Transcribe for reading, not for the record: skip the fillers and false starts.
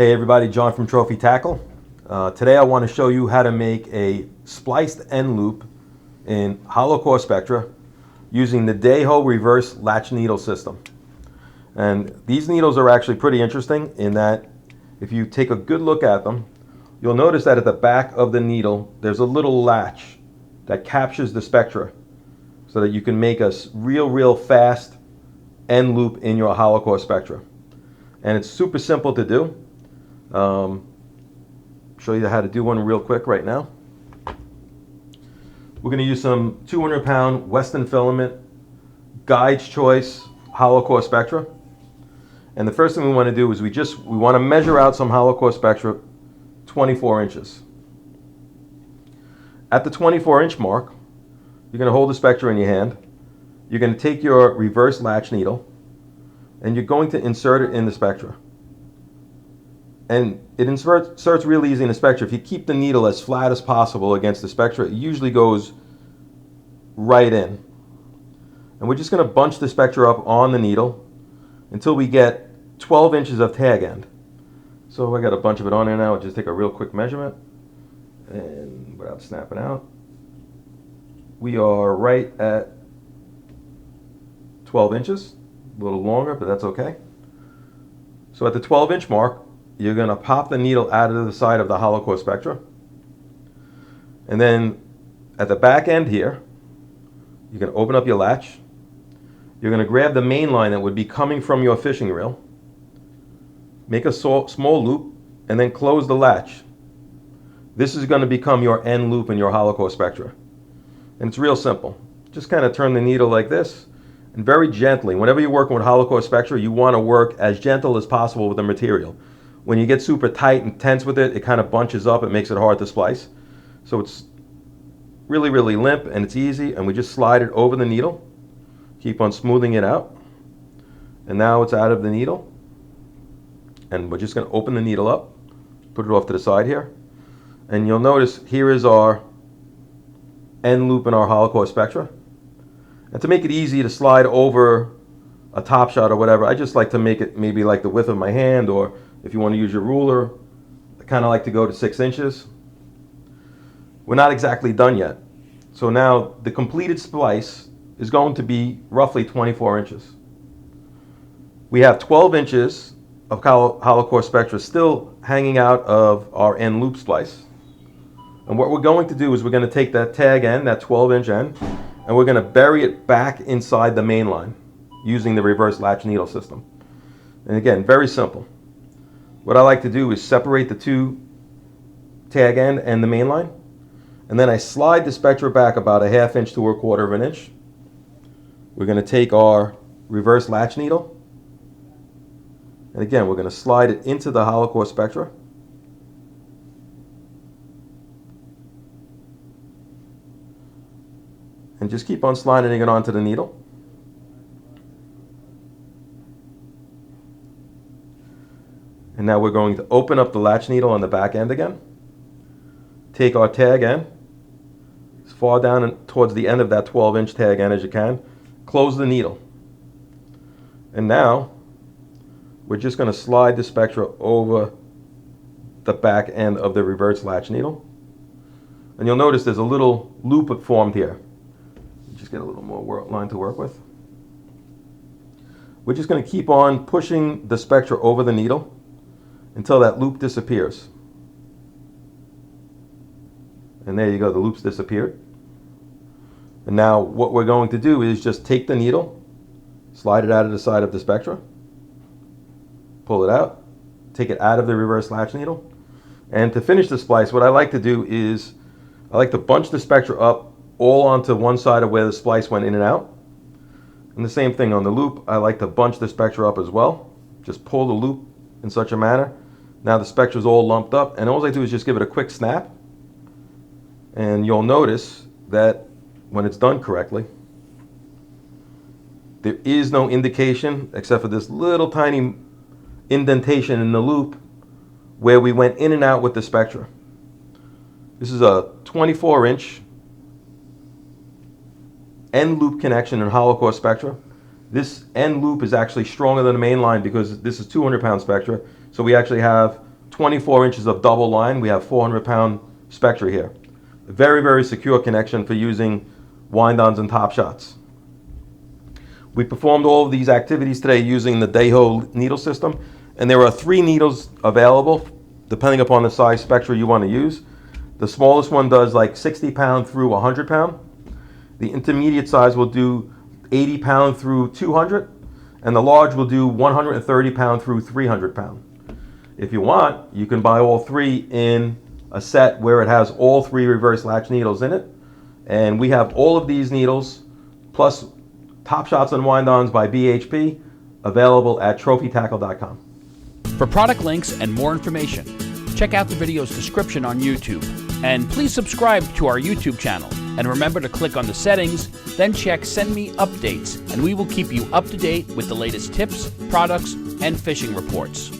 Hey everybody, John from Trophy Tackle. Today I want to show you how to make a spliced end loop in hollow core Spectra using the Daho Reverse Latch Needle system. And these needles are actually pretty interesting in that if you take a good look at them, you'll notice that at the back of the needle there's a little latch that captures the Spectra so that you can make a real fast end loop in your hollow core Spectra. And it's super simple to do. Show you how to do one real quick right now. We're going to use some 200-pound Weston filament Guide's Choice hollow core Spectra. And the first thing we want to do is we want to measure out some hollow core Spectra 24 inches. At the 24-inch mark, you're going to hold the Spectra in your hand. You're going to take your reverse latch needle and you're going to insert it in the Spectra. And it inserts real easy in the Spectra. If you keep the needle as flat as possible against the Spectra, it usually goes right in. And we're just going to bunch the Spectra up on the needle until we get 12 inches of tag end. So I got a bunch of it on there now. I'll just take a real quick measurement. And without snapping out, we are right at 12 inches. A little longer, but that's okay. So at the 12-inch mark, you're going to pop the needle out of the side of the hollow core Spectra. And then at the back end here, you're going to open up your latch. You're going to grab the main line that would be coming from your fishing reel, make a small loop, and then close the latch. This is going to become your end loop in your hollow core Spectra. And it's real simple. Just kind of turn the needle like this, and very gently. Whenever you're working with hollow core Spectra, you want to work as gentle as possible with the material. When you get super tight and tense with it, it kind of bunches up. It makes it hard to splice. So it's really limp and it's easy, and we just slide it over the needle. Keep on smoothing it out. And now it's out of the needle. And we're just going to open the needle up, put it off to the side here. And you'll notice here is our end loop in our hollow core Spectra. And to make it easy to slide over a top shot or whatever, I just like to make it maybe like the width of my hand, or if you want to use your ruler, I kind of like to go to 6 inches. We're not exactly done yet. So now the completed splice is going to be roughly 24 inches. We have 12 inches of hollow core Spectra still hanging out of our end loop splice. And what we're going to do is we're going to take that tag end, that 12-inch end, and we're going to bury it back inside the main line using the reverse latch needle system. And again, very simple. What I like to do is separate the two tag end and the main line, and then I slide the Spectra back about a ½ inch to 1/4 inch. We're going to take our reverse latch needle, and again we're going to slide it into the hollow core Spectra. And just keep on sliding it onto the needle. And now we're going to open up the latch needle on the back end again. Take our tag end, as far down and towards the end of that 12-inch tag end as you can. Close the needle. And now we're just going to slide the Spectra over the back end of the reverse latch needle. And you'll notice there's a little loop formed here. Just get a little more line to work with. We're just going to keep on pushing the Spectra over the needle until that loop disappears. And there you go, the loop's disappeared. And now what we're going to do is just take the needle, slide it out of the side of the Spectra, pull it out, take it out of the reverse latch needle. And to finish the splice, what I like to do is I like to bunch the Spectra up all onto one side of where the splice went in and out. And the same thing on the loop, I like to bunch the Spectra up as well. Just pull the loop in such a manner. Now the Spectra is all lumped up, and all I do is just give it a quick snap. And you'll notice that when it's done correctly, there is no indication except for this little tiny indentation in the loop where we went in and out with the Spectra. This is a 24-inch end loop connection in hollow core Spectra. This end loop is actually stronger than the main line because this is 200-pound Spectra, so we actually have 24 inches of double line. We have 400-pound Spectra here. Very, very secure connection for using wind-ons and top shots. We performed all of these activities today using the Daho needle system, and there are 3 needles available depending upon the size Spectra you want to use. The smallest one does like 60 pound through 100 pound. The intermediate size will do 80 pound through 200, and the large will do 130 pound through 300 pound. If you want, you can buy all 3 in a set where it has all 3 reverse latch needles in it. And we have all of these needles, plus Top Shots and Wind-Ons by BHP, available at trophytackle.com. For product links and more information, check out the video's description on YouTube. And please subscribe to our YouTube channel. And remember to click on the settings, then check Send Me Updates, and we will keep you up to date with the latest tips, products, and fishing reports.